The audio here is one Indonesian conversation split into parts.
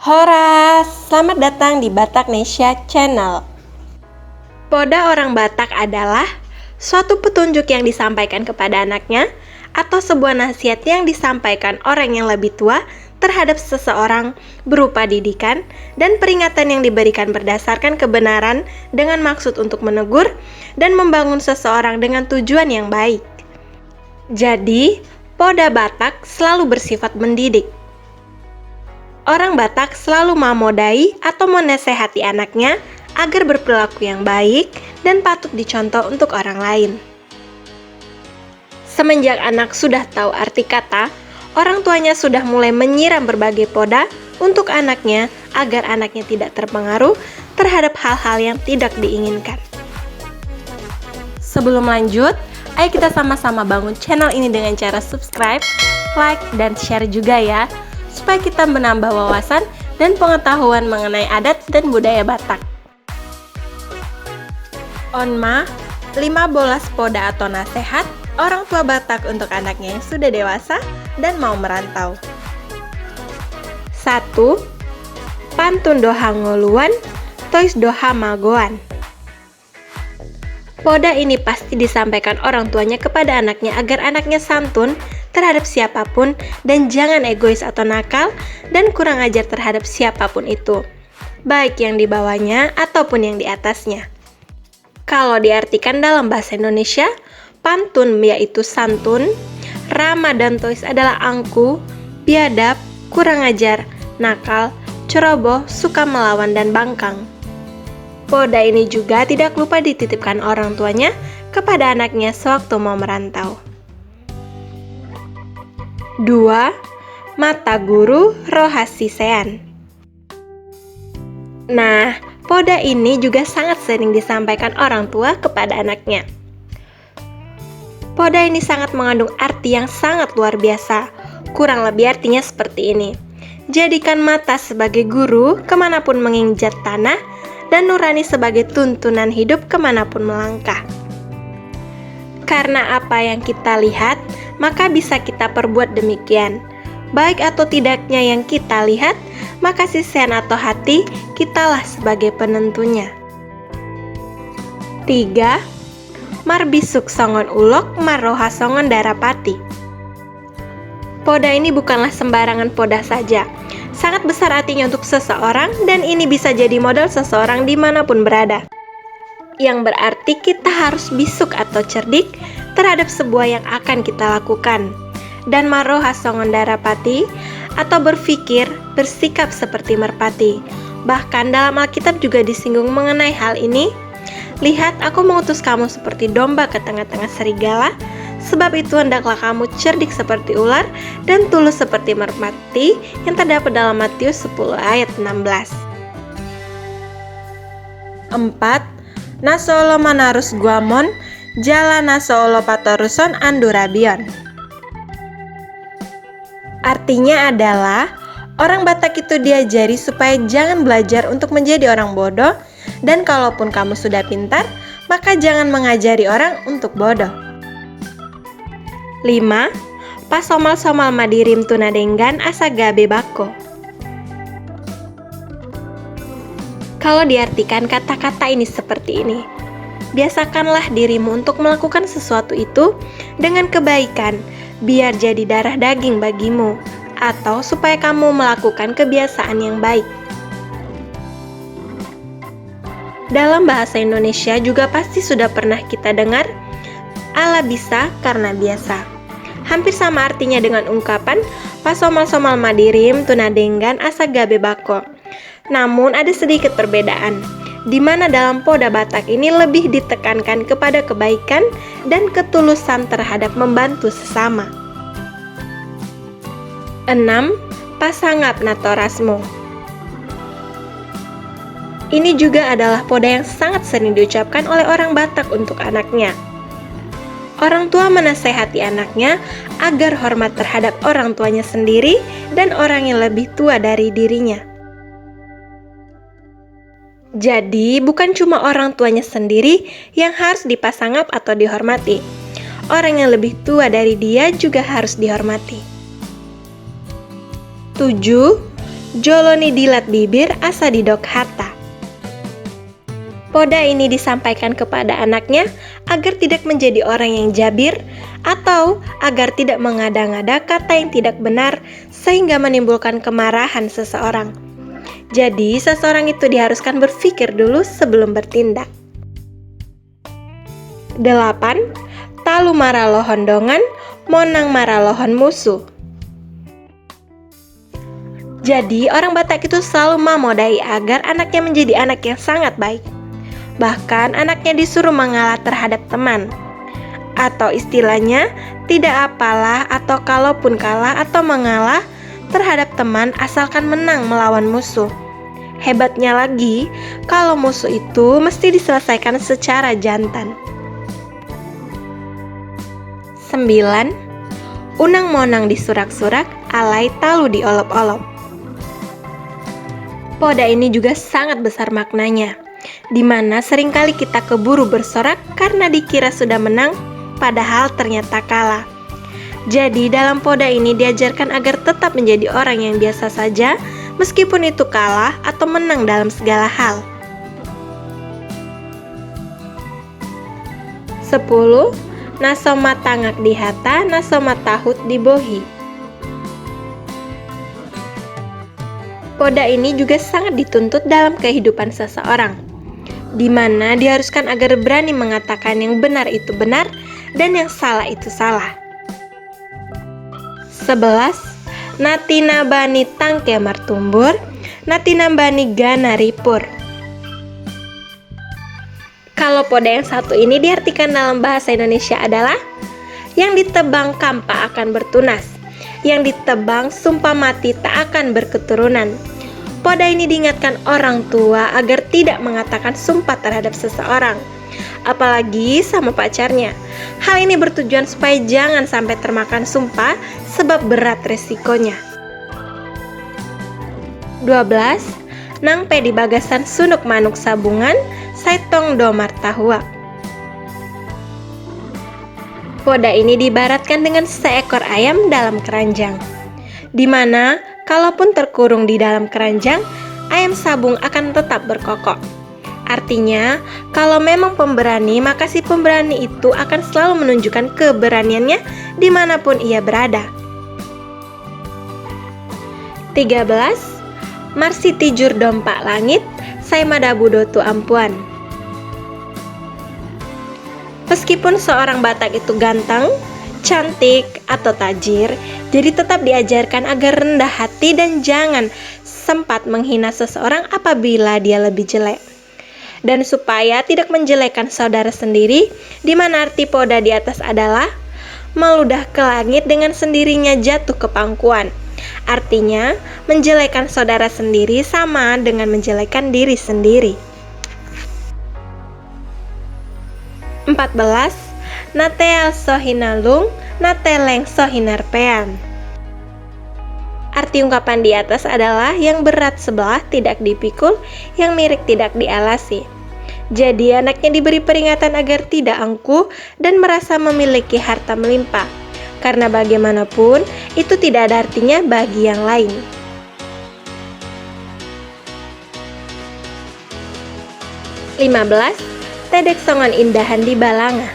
Hora, selamat datang di Bataknesia Channel. Poda orang Batak adalah suatu petunjuk yang disampaikan kepada anaknya atau sebuah nasihat yang disampaikan orang yang lebih tua terhadap seseorang berupa didikan dan peringatan yang diberikan berdasarkan kebenaran dengan maksud untuk menegur dan membangun seseorang dengan tujuan yang baik. Jadi, poda Batak selalu bersifat mendidik. Orang Batak selalu memodai atau menasehati anaknya agar berperilaku yang baik dan patut dicontoh untuk orang lain. Semenjak anak sudah tahu arti kata, orang tuanya sudah mulai menyiram berbagai poda untuk anaknya agar anaknya tidak terpengaruh terhadap hal-hal yang tidak diinginkan. Sebelum lanjut, ayo kita sama-sama bangun channel ini dengan cara subscribe, like, dan share juga ya, supaya kita menambah wawasan dan pengetahuan mengenai adat dan budaya Batak. Onma, 15 poda atau nasihat orang tua Batak untuk anaknya yang sudah dewasa dan mau merantau. 1. Pantun doha ngoluan, tois doha magoan. Poda ini pasti disampaikan orang tuanya kepada anaknya agar anaknya santun terhadap siapapun dan jangan egois atau nakal dan kurang ajar terhadap siapapun itu, baik yang di bawahnya ataupun yang di atasnya. Kalau diartikan dalam bahasa Indonesia, pantun yaitu santun, ramah dan tois adalah angku, biadab, kurang ajar, nakal, ceroboh, suka melawan dan bangkang. Poda ini juga tidak lupa dititipkan orang tuanya kepada anaknya sewaktu mau merantau. 2. Mata guru rohasi sean. Nah, poda ini juga sangat sering disampaikan orang tua kepada anaknya. Poda ini sangat mengandung arti yang sangat luar biasa. Kurang lebih artinya seperti ini. Jadikan mata sebagai guru kemanapun menginjak tanah, dan nurani sebagai tuntunan hidup kemanapun melangkah. Karena apa yang kita lihat, maka bisa kita perbuat demikian. Baik atau tidaknya yang kita lihat, maka sisian atau hati, kitalah sebagai penentunya. 3. Marbisuk songon ulok, marroha songon darapati. Poda ini bukanlah sembarangan poda saja. Sangat besar artinya untuk seseorang dan ini bisa jadi modal seseorang dimanapun berada. Yang berarti kita harus bisuk atau cerdik terhadap sebuah yang akan kita lakukan. Dan maroha songon darapati atau berpikir, bersikap seperti merpati. Bahkan dalam Alkitab juga disinggung mengenai hal ini. Lihat, aku mengutus kamu seperti domba ke tengah-tengah serigala. Sebab itu hendaklah kamu cerdik seperti ular dan tulus seperti merpati yang terdapat dalam Matius 10 ayat 16. 4. Nasolo manarus guamon, jala nasolo patoruson andurabion. Artinya adalah, orang Batak itu diajari supaya jangan belajar untuk menjadi orang bodoh, dan kalaupun kamu sudah pintar, maka jangan mengajari orang untuk bodoh. 5. Pasomal-somal madirim tunadenggan asa gabe bako. Kalau diartikan kata-kata ini seperti ini. Biasakanlah dirimu untuk melakukan sesuatu itu dengan kebaikan, biar jadi darah daging bagimu, atau supaya kamu melakukan kebiasaan yang baik. Dalam bahasa Indonesia juga pasti sudah pernah kita dengar, ala bisa karena biasa. Hampir sama artinya dengan ungkapan pasomal-somal madirim tunadenggan asa gabe bako. Namun ada sedikit perbedaan, di mana dalam poda Batak ini lebih ditekankan kepada kebaikan dan ketulusan terhadap membantu sesama. 6. Pasangap natorasmo. Ini juga adalah poda yang sangat sering diucapkan oleh orang Batak untuk anaknya. Orang tua menasehati anaknya agar hormat terhadap orang tuanya sendiri dan orang yang lebih tua dari dirinya. Jadi, bukan cuma orang tuanya sendiri yang harus dipasangap atau dihormati. Orang yang lebih tua dari dia juga harus dihormati. 7. Joloni dilat bibir asa didok harta. Poda ini disampaikan kepada anaknya agar tidak menjadi orang yang jabir atau agar tidak mengada-ngada kata yang tidak benar sehingga menimbulkan kemarahan seseorang. Jadi, seseorang itu diharuskan berpikir dulu sebelum bertindak. 8. Talu maralohon dongan, monang maralohon musuh. Jadi, orang Batak itu selalu memodai agar anaknya menjadi anak yang sangat baik. Bahkan anaknya disuruh mengalah terhadap teman. Atau istilahnya, tidak apalah atau kalaupun kalah atau mengalah terhadap teman asalkan menang melawan musuh. Hebatnya lagi, kalau musuh itu mesti diselesaikan secara jantan. 9. Unang monang disurak-surak, alai talu diolop-olop. Poda ini juga sangat besar maknanya, di mana seringkali kita keburu bersorak karena dikira sudah menang, padahal ternyata kalah. Jadi dalam poda ini diajarkan agar tetap menjadi orang yang biasa saja, meskipun itu kalah atau menang dalam segala hal. 10. Nasoma tangak dihata, nasoma tahut dibohi. Poda ini juga sangat dituntut dalam kehidupan seseorang, di mana diharuskan agar berani mengatakan yang benar itu benar dan yang salah itu salah. 11. Natina bani tangke martumbur, natina bani gana ripur. Kalau poda yang satu ini diartikan dalam bahasa Indonesia adalah yang ditebang kampa akan bertunas, yang ditebang sumpah mati tak akan berketurunan. Poda ini diingatkan orang tua agar tidak mengatakan sumpah terhadap seseorang, apalagi sama pacarnya. Hal ini bertujuan supaya jangan sampai termakan sumpah sebab berat resikonya. 12. Nang pedi bagasan sunuk manuk sabungan, saitong domar tahua. Poda ini diibaratkan dengan seekor ayam dalam keranjang, di mana kalaupun terkurung di dalam keranjang, ayam sabung akan tetap berkokok. Artinya, kalau memang pemberani, maka si pemberani itu akan selalu menunjukkan keberaniannya dimanapun ia berada. 13. Marsi tijur dompak langit, sai madabudo tu ampuan. Meskipun seorang Batak itu ganteng, cantik, atau tajir, jadi tetap diajarkan agar rendah hati dan jangan sempat menghina seseorang apabila dia lebih jelek. Dan supaya tidak menjelekkan saudara sendiri, di mana arti poda di atas adalah meludah ke langit dengan sendirinya jatuh ke pangkuan. Artinya, menjelekkan saudara sendiri sama dengan menjelekkan diri sendiri. 14. Nateal sohinalung, nateleng sohinarpean. Arti ungkapan di atas adalah yang berat sebelah tidak dipikul, yang miring tidak dialasi. Jadi anaknya diberi peringatan agar tidak angkuh dan merasa memiliki harta melimpah, karena bagaimanapun itu tidak ada artinya bagi yang lain. 15. Tedek songan indahan di balanga.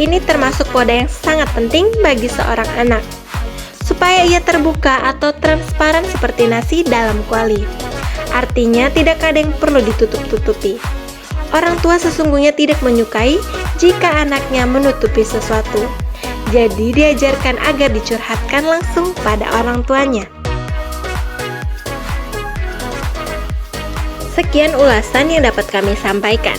Ini termasuk poda yang sangat penting bagi seorang anak, supaya ia terbuka atau transparan seperti nasi dalam kuali. Artinya tidak ada yang perlu ditutup-tutupi. Orang tua sesungguhnya tidak menyukai jika anaknya menutupi sesuatu. Jadi diajarkan agar dicurhatkan langsung pada orang tuanya. Sekian ulasan yang dapat kami sampaikan.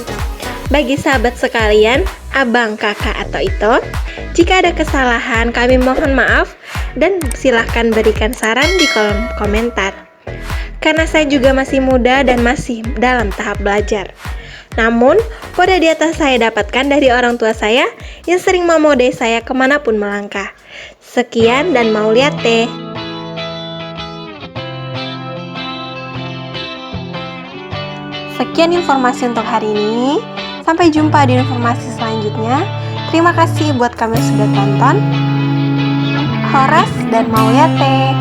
Bagi sahabat sekalian, abang, kakak, atau ito, jika ada kesalahan kami mohon maaf dan silahkan berikan saran di kolom komentar. Karena saya juga masih muda dan masih dalam tahap belajar. Namun, poda di atas saya dapatkan dari orang tua saya yang sering memodai saya kemanapun melangkah. Sekian dan mau lihat teh. Sekian informasi untuk hari ini. Sampai jumpa di informasi selanjutnya. Terima kasih buat kami sudah tonton. Horas dan Mauyate.